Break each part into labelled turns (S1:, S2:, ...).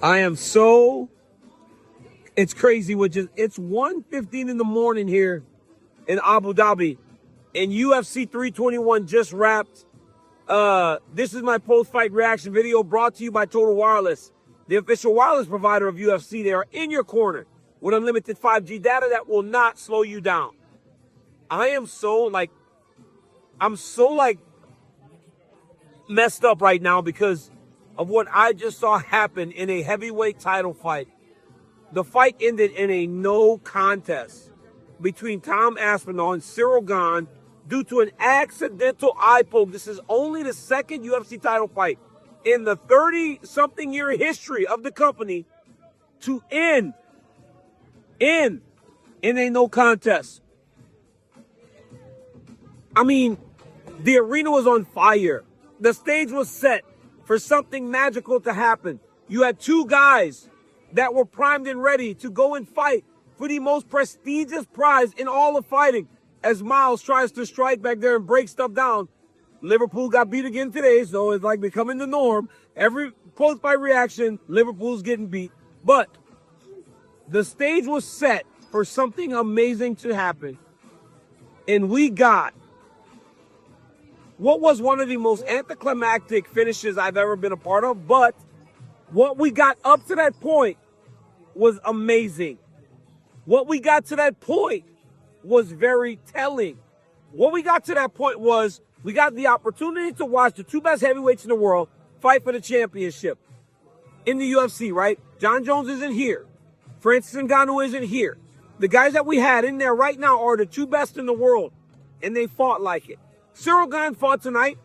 S1: I am so, it's crazy, it's 1:15 in the morning here in Abu Dhabi, and UFC 321 just wrapped. This is my post-fight reaction video brought to you by Total Wireless, the official wireless provider of UFC. They are in your corner with unlimited 5G data that will not slow you down. I'm so messed up right now because of what I just saw happen in a heavyweight title fight. The fight ended in a no contest between Tom Aspinall and Ciryl Gane due to an accidental eye poke. This is only the second UFC title fight in the 30-something year history of the company to end in a no contest. I mean, the arena was on fire. The stage was set for something magical to happen. You had two guys that were primed and ready to go and fight for the most prestigious prize in all of fighting. As Miles tries to strike back there and break stuff down, Liverpool got beat again today, so it's like becoming the norm. Every post-fight reaction, Liverpool's getting beat. But the stage was set for something amazing to happen. And we got what was one of the most anticlimactic finishes I've ever been a part of, but what we got up to that point was amazing. What we got to that point was very telling. What we got to that point was we got the opportunity to watch the two best heavyweights in the world fight for the championship in the UFC, right? John Jones isn't here. Francis Ngannou isn't here. The guys that we had in there right now are the two best in the world, and they fought like it. Ciryl Gane fought tonight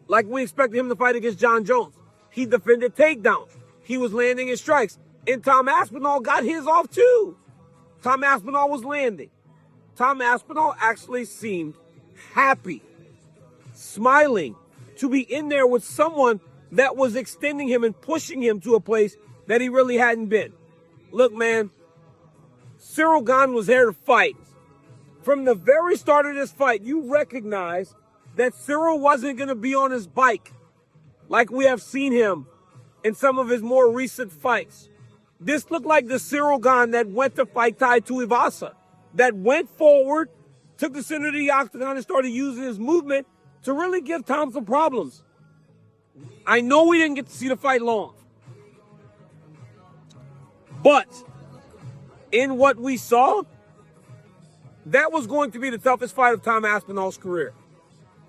S1: like we expected him to fight against John Jones. He defended takedowns. He was landing his strikes. And Tom Aspinall got his off too. Tom Aspinall was landing. Tom Aspinall actually seemed happy, smiling, to be in there with someone that was extending him and pushing him to a place that he really hadn't been. Look, man, Ciryl Gane was there to fight. From the very start of this fight, you recognize that Ciryl wasn't going to be on his bike like we have seen him in some of his more recent fights. This looked like the Ciryl Gane that went to fight Tai Tuivasa, that went forward, took the center of the octagon and started using his movement to really give Tom some problems. I know we didn't get to see the fight long, but in what we saw, that was going to be the toughest fight of Tom Aspinall's career.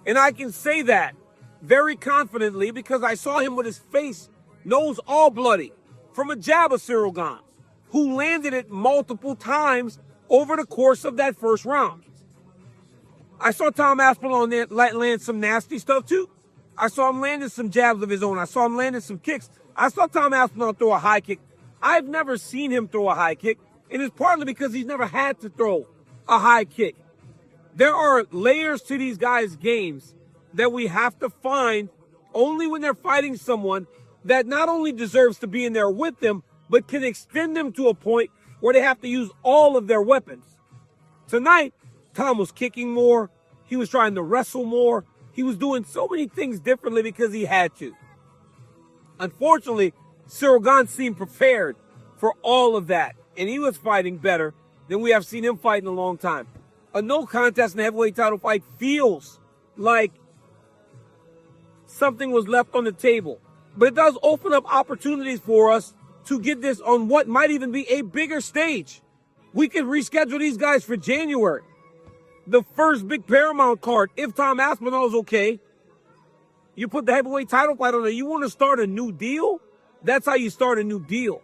S1: And I can say that very confidently because I saw him with his face, nose all bloody from a jab of Ciryl Gane, who landed it multiple times over the course of that first round. I saw Tom Aspinall land some nasty stuff too. I saw him landing some jabs of his own. I saw him landing some kicks. I saw Tom Aspinall throw a high kick. I've never seen him throw a high kick, and it's partly because he's never had to throw a high kick. There are layers to these guys' games that we have to find only when they're fighting someone that not only deserves to be in there with them, but can extend them to a point where they have to use all of their weapons. Tonight, Tom was kicking more. He was trying to wrestle more. He was doing so many things differently because he had to. Unfortunately, Ciryl Gane seemed prepared for all of that, and he was fighting better than we have seen him fight in a long time. A no contest in a heavyweight title fight feels like something was left on the table. But it does open up opportunities for us to get this on what might even be a bigger stage. We could reschedule these guys for January. The first big Paramount card, if Tom Aspinall is okay. You put the heavyweight title fight on there. You want to start a new deal? That's how you start a new deal.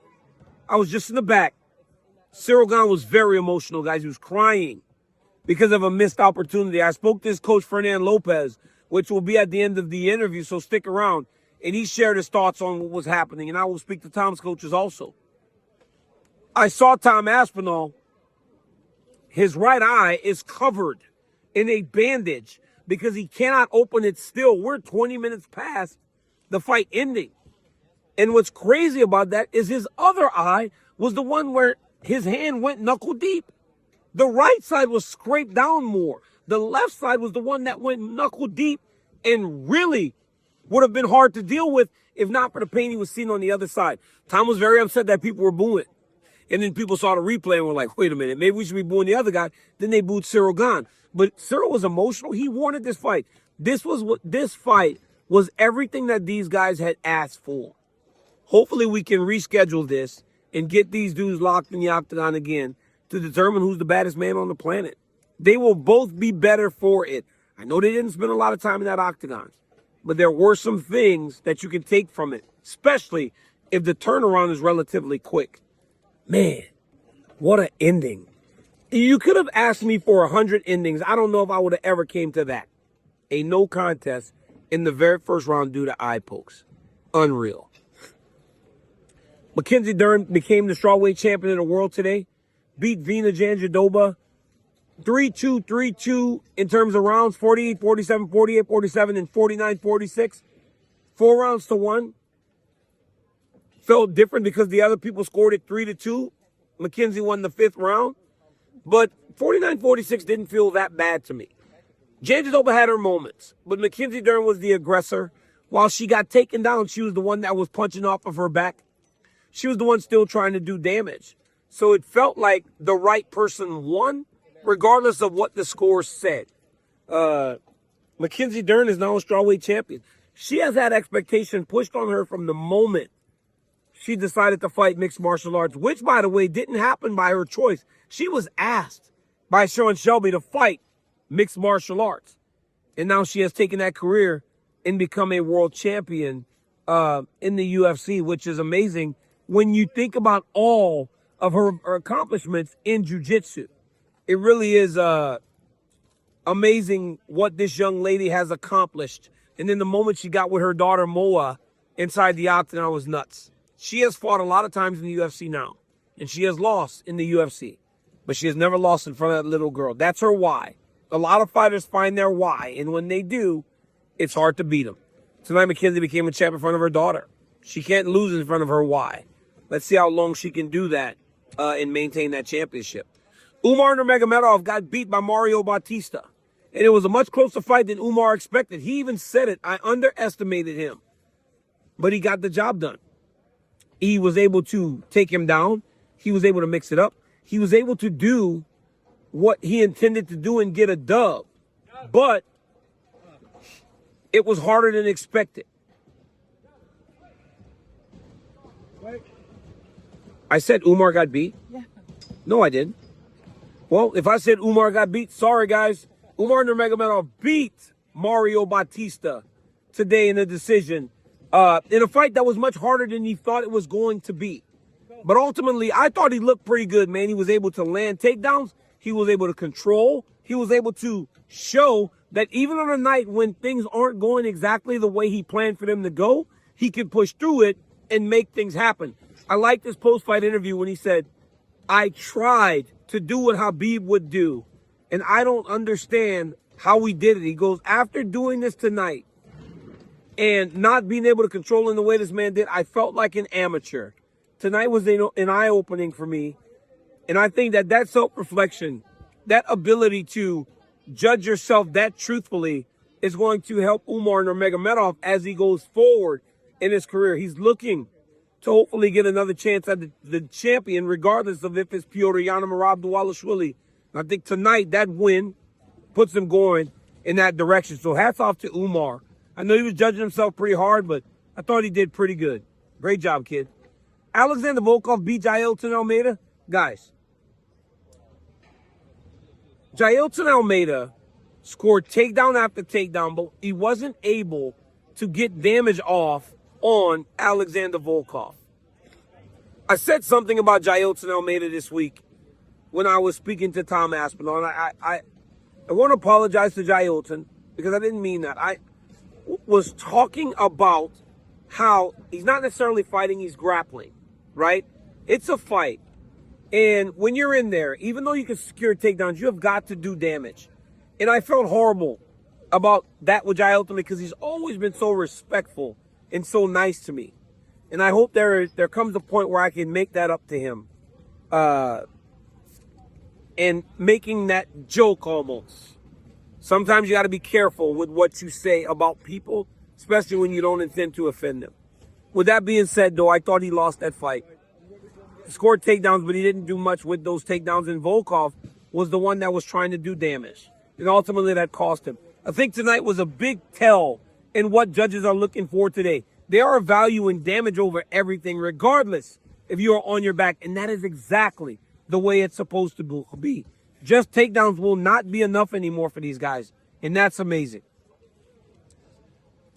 S1: I was just in the back. Ciryl Gane was very emotional, guys. He was crying because of a missed opportunity. I spoke to his coach, Fernand Lopez, which will be at the end of the interview, so stick around. And he shared his thoughts on what was happening, and I will speak to Tom's coaches also. I saw Tom Aspinall. His right eye is covered in a bandage because he cannot open it still. We're 20 minutes past the fight ending. And what's crazy about that is his other eye was the one where his hand went knuckle deep. The right side was scraped down more. The left side was the one that went knuckle deep and really would have been hard to deal with if not for the pain he was seeing on the other side. Tom was very upset that people were booing. And then people saw the replay and were like, wait a minute, maybe we should be booing the other guy. Then they booed Ciryl Gane. But Ciryl was emotional. He wanted this fight. This fight was everything that these guys had asked for. Hopefully we can reschedule this and get these dudes locked in the octagon again to determine who's the baddest man on the planet. They will both be better for it. I know they didn't spend a lot of time in that octagon, but there were some things that you can take from it, especially if the turnaround is relatively quick. Man, what an ending. You could have asked me for 100 endings. I don't know if I would have ever came to that. A no contest in the very first round due to eye pokes. Unreal. Mackenzie Dern became the strawweight champion of the world today. Beat Vina Jandiroba 3-2, 3-2 in terms of rounds. 48-47, 48-47, and 49-46. 4 rounds to 1. Felt different because the other people scored it 3-2. Mackenzie won the 5th round. But 49-46 didn't feel that bad to me. Jandiroba had her moments, but Mackenzie Dern was the aggressor. While she got taken down, she was the one that was punching off of her back. She was the one still trying to do damage. So it felt like the right person won, regardless of what the score said. Mackenzie Dern is now a strawweight champion. She has had expectation pushed on her from the moment she decided to fight mixed martial arts, which, by the way, didn't happen by her choice. She was asked by Sean Shelby to fight mixed martial arts. And now she has taken that career and become a world champion in the UFC, which is amazing when you think about all of her accomplishments in jiu-jitsu. It really is amazing what this young lady has accomplished. And then the moment she got with her daughter Moa inside the octagon was nuts. She has fought a lot of times in the UFC now, and she has lost in the UFC, but she has never lost in front of that little girl. That's her why. A lot of fighters find their why, and when they do, it's hard to beat them. Tonight, Mackenzie became a champ in front of her daughter. She can't lose in front of her why. Let's see how long she can do that and maintain that championship. Umar Nurmagomedov got beat by Mario Bautista, and it was a much closer fight than Umar expected. He even said it. I underestimated him, but he got the job done. He was able to take him down. He was able to mix it up. He was able to do what he intended to do and get a dub. But it was harder than expected. I said Umar got beat? Yeah. No, I didn't. Well, if I said Umar got beat, sorry, guys. Umar Nurmagomedov beat Mario Bautista today in a decision. In a fight that was much harder than he thought it was going to be. But ultimately, I thought he looked pretty good, man. He was able to land takedowns. He was able to control. He was able to show that even on a night when things aren't going exactly the way he planned for them to go, he can push through it and make things happen. I liked his post-fight interview when he said, I tried to do what Khabib would do, and I don't understand how we did it. He goes, after doing this tonight, and not being able to control in the way this man did, I felt like an amateur. Tonight was an eye-opening for me. And I think that self-reflection, that ability to judge yourself that truthfully is going to help Umar Nurmagomedov as he goes forward in his career. He's looking to hopefully get another chance at the champion, regardless of if it's Piotr Yanim or Abdulashvili. I think tonight that win puts him going in that direction. So hats off to Umar. I know he was judging himself pretty hard, but I thought he did pretty good. Great job, kid. Alexander Volkov beat Jailton Almeida. Guys, Jailton Almeida scored takedown after takedown, but he wasn't able to get damage off on Alexander Volkov. I said something about Jailton Almeida this week when I was speaking to Tom Aspinall, and I want to apologize to Jailton because I didn't mean that. I was talking about how he's not necessarily fighting, he's grappling, right? It's a fight. And when you're in there, even though you can secure takedowns, you have got to do damage. And I felt horrible about that with Jailton because he's always been so respectful and so nice to me. And I hope there comes a point where I can make that up to him. And making that joke almost. Sometimes you got to be careful with what you say about people especially when you don't intend to offend them. With that being said, though, I thought he lost that fight. He scored takedowns, but he didn't do much with those takedowns, and Volkov was the one that was trying to do damage. And ultimately, that cost him. I think tonight was a big tell in what judges are looking for today. They are valuing damage over everything, regardless if you are on your back, and that is exactly the way it's supposed to be. Just takedowns will not be enough anymore for these guys, and that's amazing.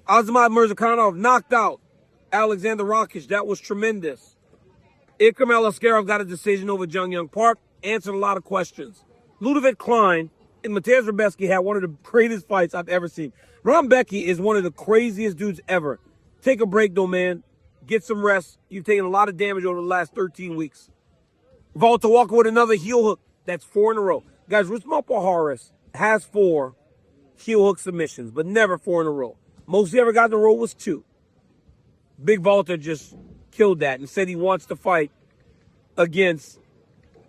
S1: Azamat Murzakanov knocked out Alexander Rakic. That was tremendous. Ikram Askarov got a decision over Jung Young Park, answered a lot of questions. Ludovic Klein and Mateusz Rebecki had one of the greatest fights I've ever seen. Ron Becky is one of the craziest dudes ever. Take a break, though, man. Get some rest. You've taken a lot of damage over the last 13 weeks. Walter Walker with another heel hook. That's 4 in a row. Guys, Rusma Paharis has 4 heel hook submissions, but never 4 in a row. Most he ever got in a row was 2. Big Walter just killed that and said he wants to fight against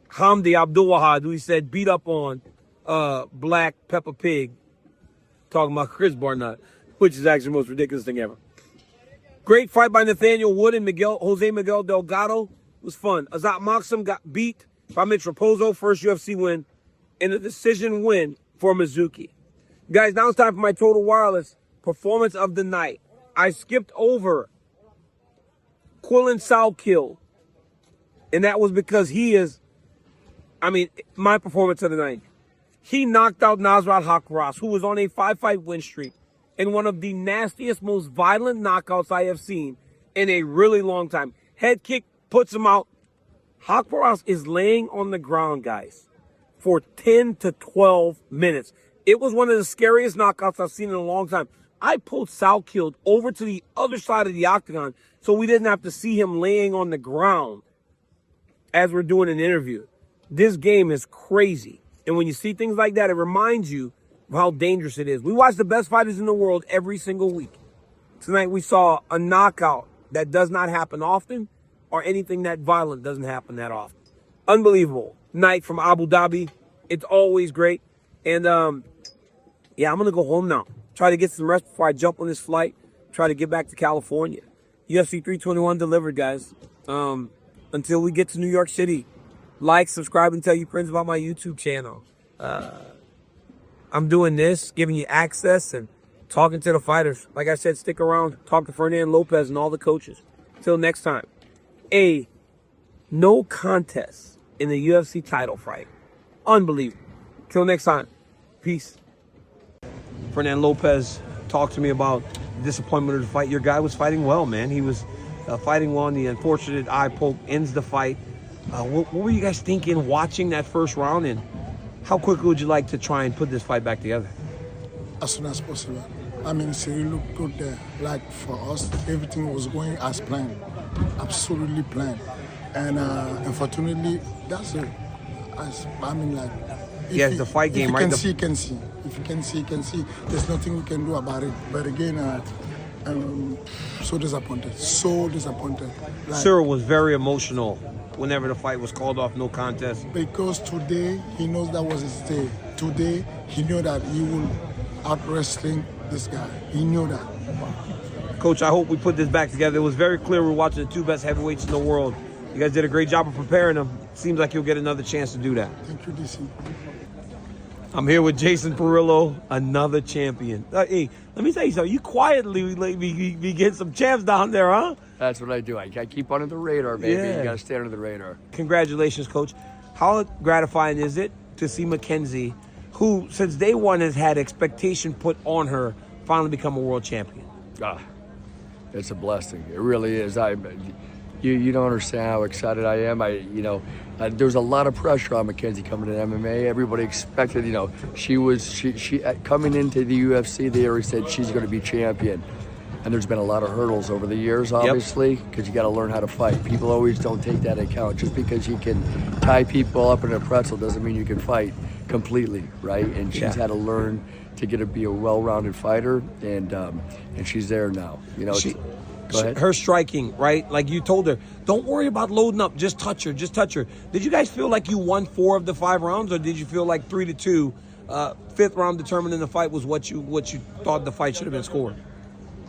S1: Hamdi Abdul-Wahad, who he said beat up on Black Peppa Pig. Talking about Chris Barnett, which is actually the most ridiculous thing ever. Great fight by Nathaniel Wood and Jose Miguel Delgado. It was fun. Azat Maksum got beat by Mitch Raposo, first UFC win, and a decision win for Mizuki. Guys, now it's time for my Total Wireless performance of the night. I skipped over Quillen Salkill, and that was because he is, my performance of the night. He knocked out Nasrat Hakras, who was on a 5-fight win streak, and one of the nastiest, most violent knockouts I have seen in a really long time. Head kick puts him out. Hakras is laying on the ground, guys, for 10 to 12 minutes. It was one of the scariest knockouts I've seen in a long time. I pulled Salkill over to the other side of the octagon so we didn't have to see him laying on the ground as we're doing an interview. This game is crazy. And when you see things like that, it reminds you of how dangerous it is. We watch the best fighters in the world every single week. Tonight we saw a knockout that does not happen often, or anything that violent doesn't happen that often. Unbelievable night from Abu Dhabi. It's always great. And yeah, I'm going to go home now. Try to get some rest before I jump on this flight. Try to get back to California. UFC 321 delivered, guys. Until we get to New York City, like, subscribe, and tell your friends about my YouTube channel. I'm doing this, giving you access and talking to the fighters. Like I said, stick around. Talk to Fernand Lopez and all the coaches. Till next time. No contest in the UFC title fight. Unbelievable. Till next time. Peace. Fernand Lopez talked to me about the disappointment of the fight. Your guy was fighting well, man. He was fighting well, and the unfortunate eye poke ends the fight. What were you guys thinking watching that first round, and how quickly would you like to try and put this fight back together?
S2: As soon as possible. Ciryl looked good there. Like for us, everything was going as planned. Absolutely planned. And unfortunately, that's it.
S1: Yeah, the fight game, right?
S2: If you can see. If you can see, you can see. There's nothing we can do about it. But again, so disappointed. So disappointed.
S1: Ciryl was very emotional whenever the fight was called off, no contest.
S2: Because today, he knows that was his day. Today, he knew that he will out-wrestling this guy. He knew that.
S1: Coach, I hope we put this back together. It was very clear we're watching the 2 best heavyweights in the world. You guys did a great job of preparing them. Seems like you'll get another chance to do that.
S2: Thank you, DC.
S1: I'm here with Jason Perillo, another champion. Hey, let me tell you something. You quietly be getting some champs down there, huh?
S3: That's what I do. I keep under the radar, baby.
S1: Yeah.
S3: You got to stay under the radar.
S1: Congratulations, Coach. How gratifying is it to see Mackenzie, who since day one has had expectation put on her, finally become a world champion?
S3: It's a blessing. It really is. You don't understand how excited I am. There's a lot of pressure on Mackenzie coming to MMA. Everybody expected, she coming into the UFC, they already said she's going to be champion. And there's been a lot of hurdles over the years, obviously, because you got to learn how to fight. People always don't take that into account. Just because you can tie people up in a pretzel doesn't mean you can fight completely, right? And she's had to learn to be a well-rounded fighter, and she's there now. Go ahead. Her striking, right? Like you told her, don't worry about loading up. Just touch her. Just touch her. Did you guys feel like you won 4 of the 5 rounds, or did you feel like 3-2, 5th round determining the fight was what you thought the fight should have been scored?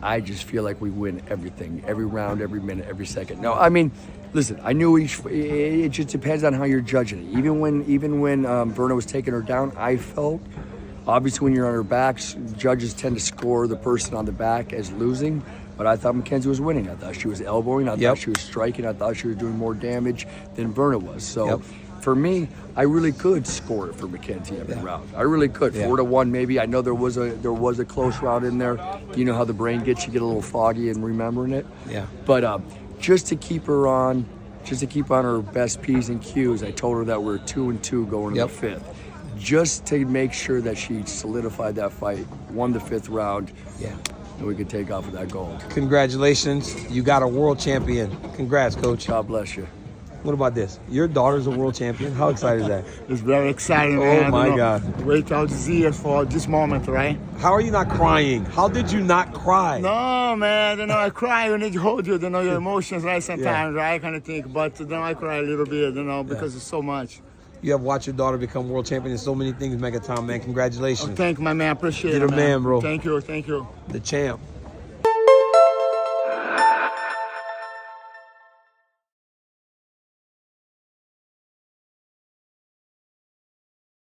S3: I just feel like we win everything, every round, every minute, every second. No, I mean, listen, I knew it just depends on how you're judging it. Even when Verna was taking her down, I felt, obviously when you're on her back, judges tend to score the person on the back as losing, but I thought Mackenzie was winning. I thought she was elbowing, I thought she was striking, I thought she was doing more damage than Verna was. So for me, I really could score it for Mackenzie every round. I really could. 4-1 maybe. I know there was a close round in there. You know how the brain gets, you get a little foggy in remembering it.
S1: Yeah.
S3: But just to keep her on her best P's and Q's, I told her that we're 2-2 going to the fifth. Just to make sure that she solidified that fight, won the fifth round.
S1: Yeah.
S3: And we could take off with that gold.
S1: Congratulations. You got a world champion. Congrats, Coach.
S3: God bless you.
S1: What about this? Your daughter's a world champion. How excited is that?
S4: It's very exciting, man.
S1: Oh, my God.
S4: Wait all these years for this moment, right?
S1: How are you not crying? How did you not cry?
S4: No, man. I cry. You need to hold your emotions, right? Sometimes, right? Kind of think. But I cry a little bit, because it's so much.
S1: You have watched your daughter become world champion in so many things, Mega Tom, man. Congratulations.
S4: Oh, thank you, my man. Appreciate it,
S1: You're the man, bro.
S4: Thank you.
S1: The champ.